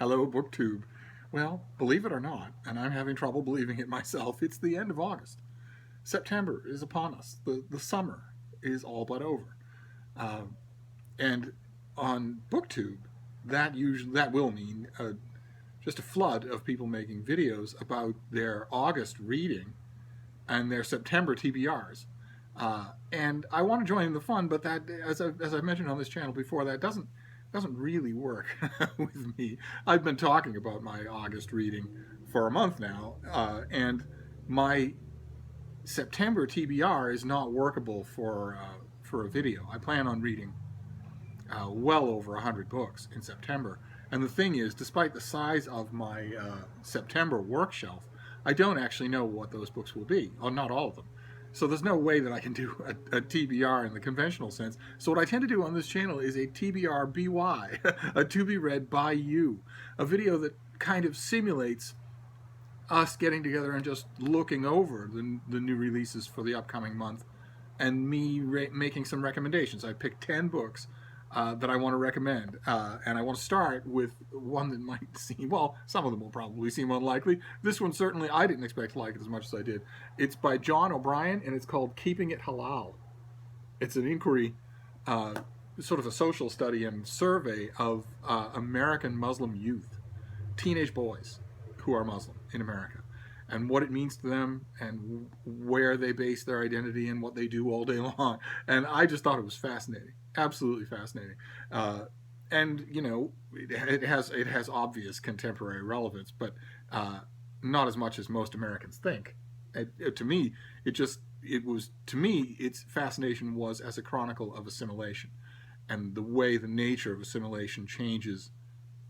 Hello, BookTube. Well, believe it or not, and I'm having trouble believing it myself, it's the end of August. September is upon us. The summer is all but over. Uh, and on BookTube, that will mean just a flood of people making videos about their August reading and their September TBRs. And I want to join in the fun, but that, as I mentioned on this channel before, that doesn't really work with me. I've been talking about my August reading for a month now, and my September TBR is not workable for a video. I plan on reading well over 100 books in September. And the thing is, despite the size of my September work shelf, I don't actually know what those books will be, or not all of them. So there's no way that I can do a TBR in the conventional sense. So what I tend to do on this channel is a TBR BY, a to be read by you, a video that kind of simulates us getting together and just looking over the new releases for the upcoming month and me making some recommendations. I picked 10 books that I want to recommend. And I want to start with one that might seem, well, some of them will probably seem unlikely. This one certainly I didn't expect to like it as much as I did. It's by John O'Brien, and it's called Keeping It Halal. It's an inquiry, sort of a social study and survey of American Muslim youth, teenage boys who are Muslim in America, and what it means to them and where they base their identity and what they do all day long. And I just thought it was fascinating, absolutely fascinating. And you know, it has obvious contemporary relevance, but not as much as most Americans think. To me, its fascination was as a chronicle of assimilation and the way the nature of assimilation changes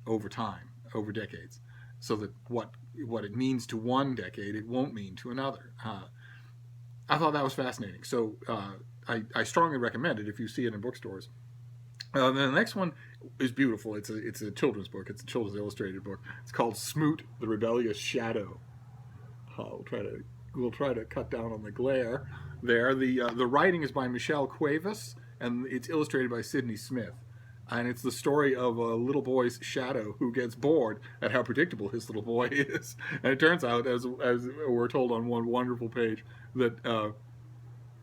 over time, over decades, so that what it means to one decade, it won't mean to another. I thought that was fascinating. So I strongly recommend it if you see it in bookstores. Then the next one is beautiful. It's a children's book. It's a children's illustrated book. It's called Smoot, the Rebellious Shadow. We'll try to cut down on the glare there. The writing is by Michelle Cuevas, and it's illustrated by Sydney Smith. And it's the story of a little boy's shadow who gets bored at how predictable his little boy is. And it turns out, as we're told on one wonderful page, that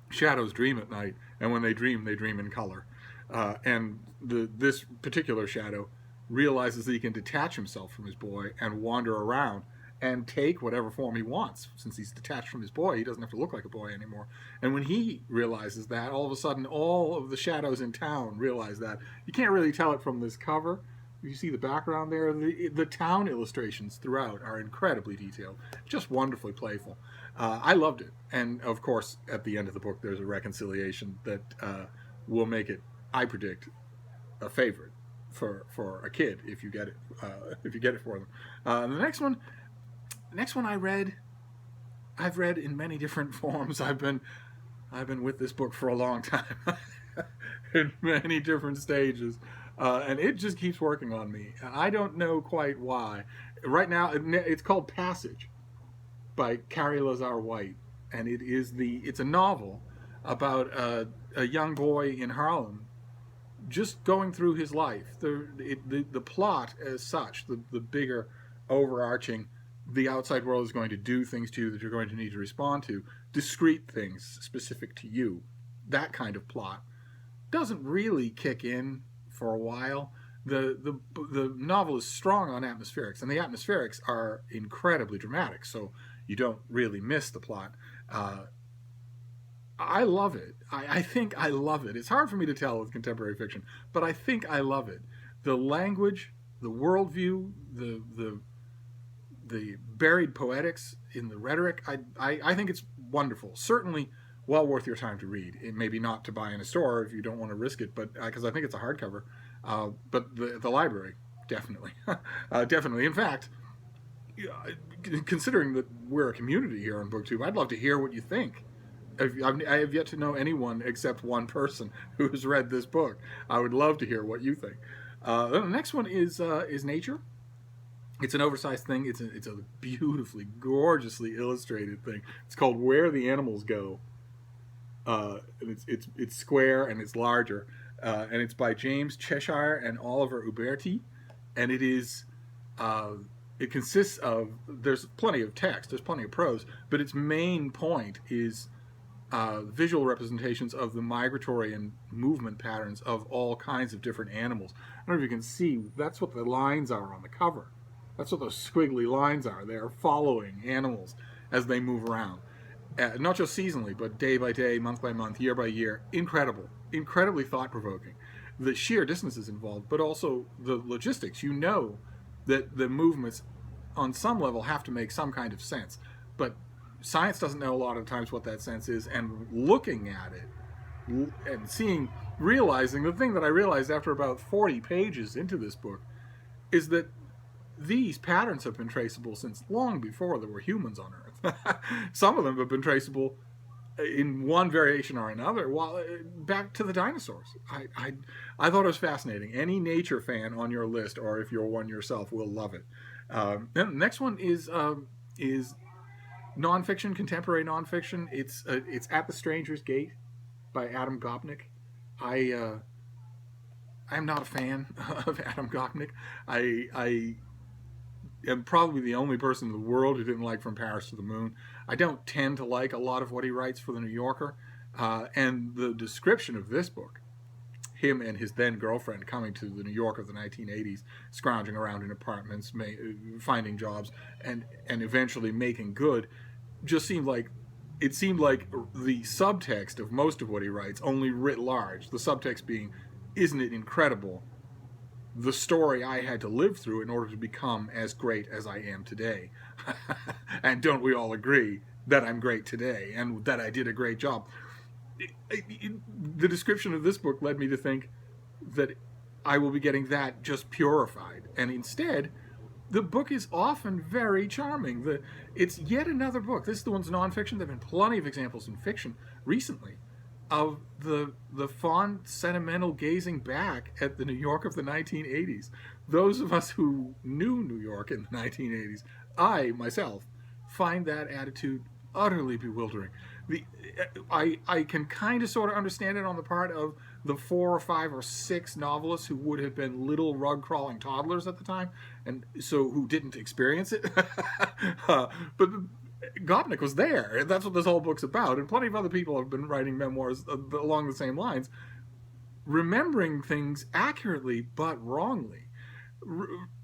shadows dream at night, and when they dream in color. And this particular shadow realizes that he can detach himself from his boy and wander around and take whatever form he wants. Since he's detached from his boy, he doesn't have to look like a boy anymore. And when he realizes that, all of a sudden, all of the shadows in town realize that. You can't really tell it from this cover. You see the background there. The town illustrations throughout are incredibly detailed, just wonderfully playful. I loved it. And of course, at the end of the book, there's a reconciliation that will make it, I predict, a favorite for a kid if you get it for them. The next one I've read in many different forms. I've been with this book for a long time, in many different stages, and it just keeps working on me. I don't know quite why. Right now, it's called Passage by Khary Lazarre-White, and it's a novel about a young boy in Harlem just going through his life. The plot as such, the bigger overarching, the outside world is going to do things to you that you're going to need to respond to, discrete things specific to you, that kind of plot doesn't really kick in for a while. The novel is strong on atmospherics, and the atmospherics are incredibly dramatic, so you don't really miss the plot. I love it. I think I love it. It's hard for me to tell with contemporary fiction, but I think I love it. The language, the worldview, the buried poetics in the rhetoric, I think it's wonderful. Certainly well worth your time to read. It maybe not to buy in a store if you don't want to risk it, but because I think it's a hardcover. But the library, definitely. Definitely. In fact, considering that we're a community here on BookTube, I'd love to hear what you think. I have yet to know anyone except one person who has read this book. I would love to hear what you think. The next one is Nature. It's an oversized thing. It's a beautifully, gorgeously illustrated thing. It's called Where the Animals Go. And it's square and it's larger. And it's by James Cheshire and Oliver Uberti. And it is it consists of, there's plenty of text, there's plenty of prose, but its main point is visual representations of the migratory and movement patterns of all kinds of different animals. I don't know if you can see, that's what the lines are on the cover. That's what those squiggly lines are. They're following animals as they move around. Not just seasonally, but day by day, month by month, year by year. Incredible. Incredibly thought-provoking. The sheer distances involved, but also the logistics. You know that the movements on some level have to make some kind of sense. But science doesn't know a lot of times what that sense is, and looking at it and realizing, the thing that I realized after about 40 pages into this book is that these patterns have been traceable since long before there were humans on Earth. Some of them have been traceable in one variation or another, back to the dinosaurs. I thought it was fascinating. Any nature fan on your list, or if you're one yourself, will love it. Then the next one is nonfiction, contemporary nonfiction. It's At the Stranger's Gate by Adam Gopnik. I'm not a fan of Adam Gopnik. I am probably the only person in the world who didn't like From Paris to the Moon. I don't tend to like a lot of what he writes for the New Yorker. And the description of this book, him and his then girlfriend coming to the New York of the 1980s, scrounging around in apartments, finding jobs, and eventually making good, just seemed like the subtext of most of what he writes, only writ large. The subtext being, isn't it incredible, the story I had to live through in order to become as great as I am today. And don't we all agree that I'm great today and that I did a great job? The description of this book led me to think that I will be getting that just purified. And instead, the book is often very charming. It's yet another book. This one's nonfiction. There have been plenty of examples in fiction recently of the fond, sentimental gazing back at the New York of the 1980s. Those of us who knew New York in the 1980s, I, myself, find that attitude utterly bewildering. I can kind of sort of understand it on the part of the 4 or 5 or 6 novelists who would have been little rug-crawling toddlers at the time, and so who didn't experience it. But Gopnik was there, and that's what this whole book's about. And plenty of other people have been writing memoirs along the same lines, remembering things accurately but wrongly.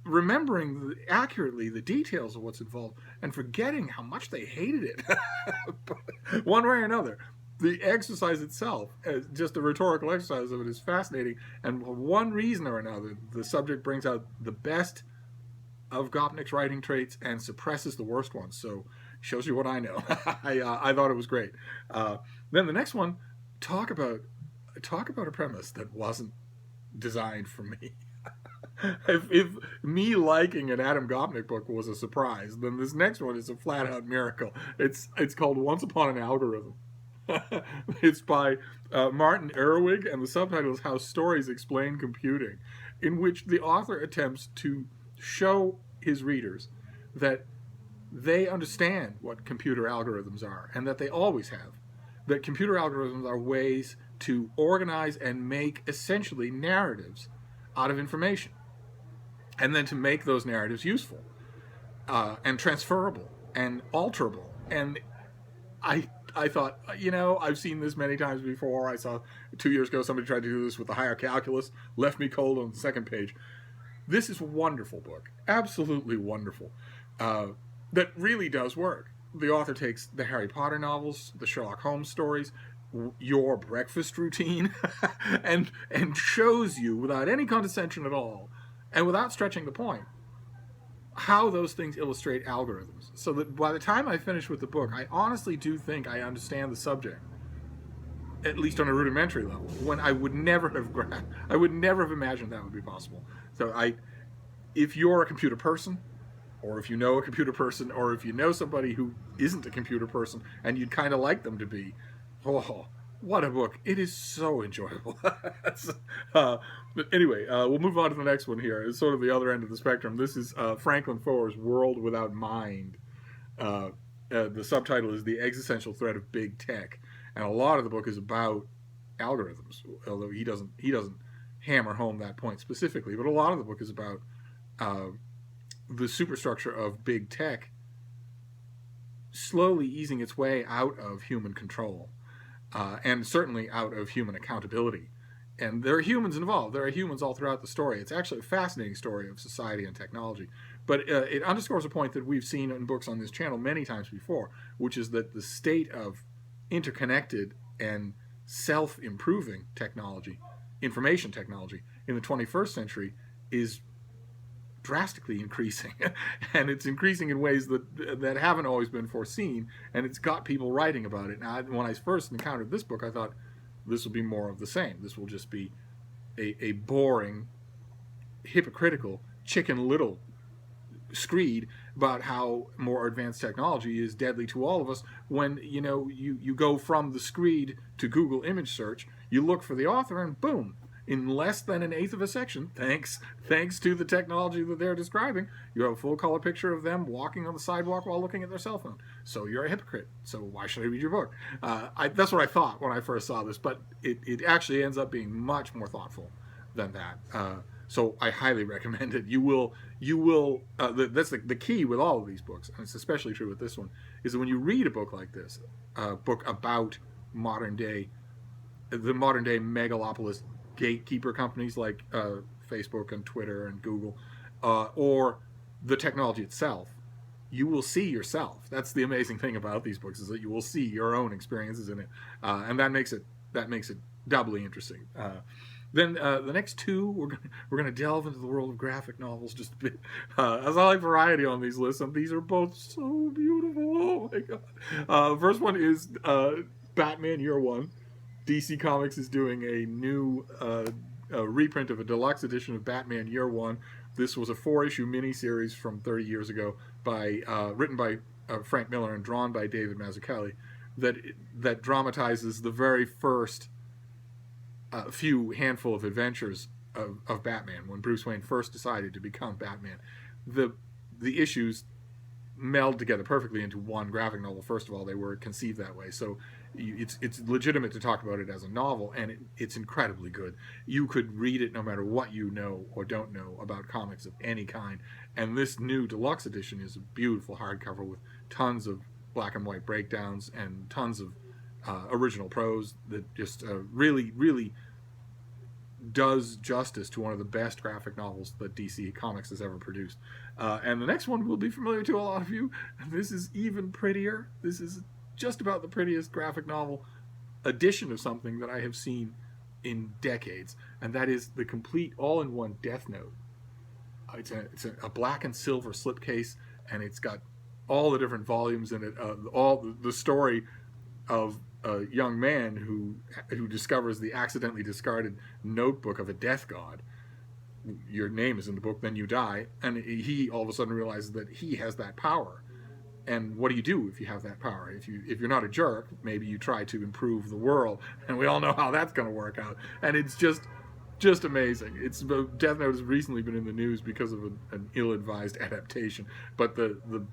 Remembering accurately the details of what's involved and forgetting how much they hated it. One way or another. The exercise itself, just the rhetorical exercise of it, is fascinating. And for one reason or another, the subject brings out the best of Gopnik's writing traits and suppresses the worst ones. So, shows you what I know. I thought it was great. Then the next one, talk about a premise that wasn't designed for me. If me liking an Adam Gopnik book was a surprise, then this next one is a flat-out miracle. It's called Once Upon an Algorithm. It's by Martin Erwig, and the subtitle is How Stories Explain Computing, in which the author attempts to show his readers that they understand what computer algorithms are, and that they always have. That computer algorithms are ways to organize and make essentially narratives out of information, and then to make those narratives useful and transferable and alterable. And I thought, I've seen this many times before. I saw 2 years ago somebody tried to do this with the higher calculus, left me cold on the second page. This is a wonderful book, absolutely wonderful, that really does work. The author takes the Harry Potter novels, the Sherlock Holmes stories, your breakfast routine, and shows you, without any condescension at all, and without stretching the point, how those things illustrate algorithms. So that by the time I finish with the book, I honestly do think I understand the subject, at least on a rudimentary level, when I would never have imagined that would be possible. So if you're a computer person, or if you know a computer person, or if you know somebody who isn't a computer person and you'd kind of like them to be, oh, what a book. It is so enjoyable. But anyway, we'll move on to the next one here. It's sort of the other end of the spectrum. This is Franklin Foer's World Without Mind. The subtitle is The Existential Threat of Big Tech. And a lot of the book is about algorithms, although he doesn't hammer home that point specifically. But a lot of the book is about the superstructure of big tech slowly easing its way out of human control, and certainly out of human accountability. And there are humans involved. There are humans all throughout the story. It's actually a fascinating story of society and technology. But it underscores a point that we've seen in books on this channel many times before, which is that the state of interconnected and self-improving technology, information technology, in the 21st century is drastically increasing. And it's increasing in ways that haven't always been foreseen, and it's got people writing about it. Now, when I first encountered this book, I thought this will be more of the same. This will just be a boring, hypocritical, Chicken Little screed about how more advanced technology is deadly to all of us, when you go from the screed to Google image search, you look for the author, and boom, in less than an eighth of a section, thanks to the technology that they're describing, you have a full color picture of them walking on the sidewalk while looking at their cell phone. So you're a hypocrite. So why should I read your book? That's what I thought when I first saw this, but it actually ends up being much more thoughtful than that. So I highly recommend it. You will. That's the key with all of these books, and it's especially true with this one, is that when you read a book like this, a book about the modern day megalopolis gatekeeper companies like Facebook and Twitter and Google, or the technology itself, you will see yourself. That's the amazing thing about these books, is that you will see your own experiences in it, and that makes it doubly interesting. Then the next two, we're gonna delve into the world of graphic novels just a bit, as I like variety on these lists, and these are both so beautiful. Oh my god! First one is Batman Year One. DC Comics is doing a new reprint of a deluxe edition of Batman Year One. This was a 4-issue miniseries from 30 years ago, written by Frank Miller and drawn by David Mazzucchelli, that dramatizes the very first handful of adventures of Batman when Bruce Wayne first decided to become Batman. The issues meld together perfectly into one graphic novel. First of all, they were conceived that way, so it's legitimate to talk about it as a novel, and it's incredibly good. You could read it no matter what you know or don't know about comics of any kind. And this new deluxe edition is a beautiful hardcover with tons of black and white breakdowns and tons of original prose that just really, really does justice to one of the best graphic novels that DC Comics has ever produced. And the next one will be familiar to a lot of you. This is even prettier. This is just about the prettiest graphic novel edition of something that I have seen in decades, and that is the complete all-in-one Deathnote. It's a black and silver slipcase, and it's got all the different volumes in it, all the story of a young man who discovers the accidentally discarded notebook of a death god. Your name is in the book, then you die, and he all of a sudden realizes that he has that power. And what do you do if you have that power? If you're not a jerk, maybe you try to improve the world, and we all know how that's going to work out. And it's just amazing. Deathnote has recently been in the news because of an ill-advised adaptation, but the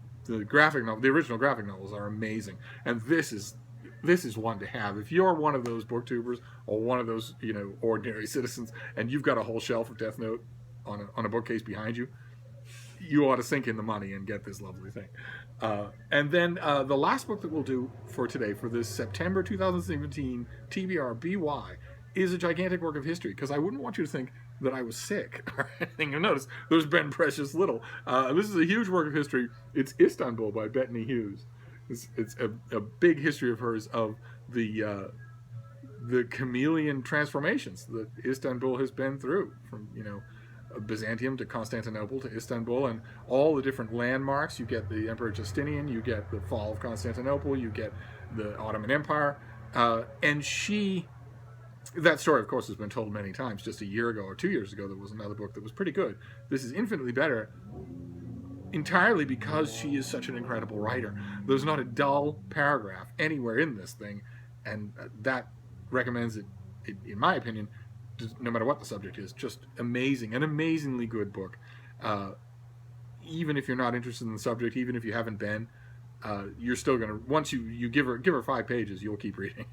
graphic novel, the original graphic novels, are amazing. And this is one to have. If you're one of those booktubers or one of those ordinary citizens, and you've got a whole shelf of Deathnote on a bookcase behind you, you ought to sink in the money and get this lovely thing. And then the last book that we'll do for today, for this September 2017 TBR BY, is a gigantic work of history, because I wouldn't want you to think that I was sick or anything. You'll notice there's been precious little. This is a huge work of history. It's Istanbul by Bettany Hughes. It's a big history of hers, of the chameleon transformations that Istanbul has been through, from Byzantium to Constantinople to Istanbul, and all the different landmarks. You get the Emperor Justinian, you get the fall of Constantinople, you get the Ottoman Empire, and that story, of course, has been told many times. Just a year ago or 2 years ago, there was another book that was pretty good. This is infinitely better, entirely because she is such an incredible writer. There's not a dull paragraph anywhere in this thing, and that recommends it, in my opinion, no matter what the subject is. Just amazing, an amazingly good book. Even if you're not interested in the subject, even if you haven't been, you're still gonna, once you give her 5 pages, you'll keep reading.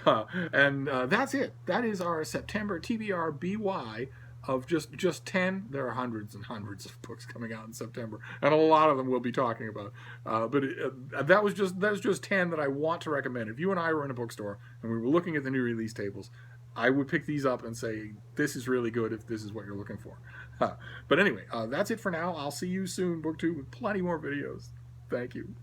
And that's it. That is our September TBR BY of just 10. There are hundreds and hundreds of books coming out in September, and a lot of them we'll be talking about. That was just 10 that I want to recommend. If you and I were in a bookstore and we were looking at the new release tables, I would pick these up and say, this is really good if this is what you're looking for. But anyway, that's it for now. I'll see you soon, Book 2, with plenty more videos. Thank you.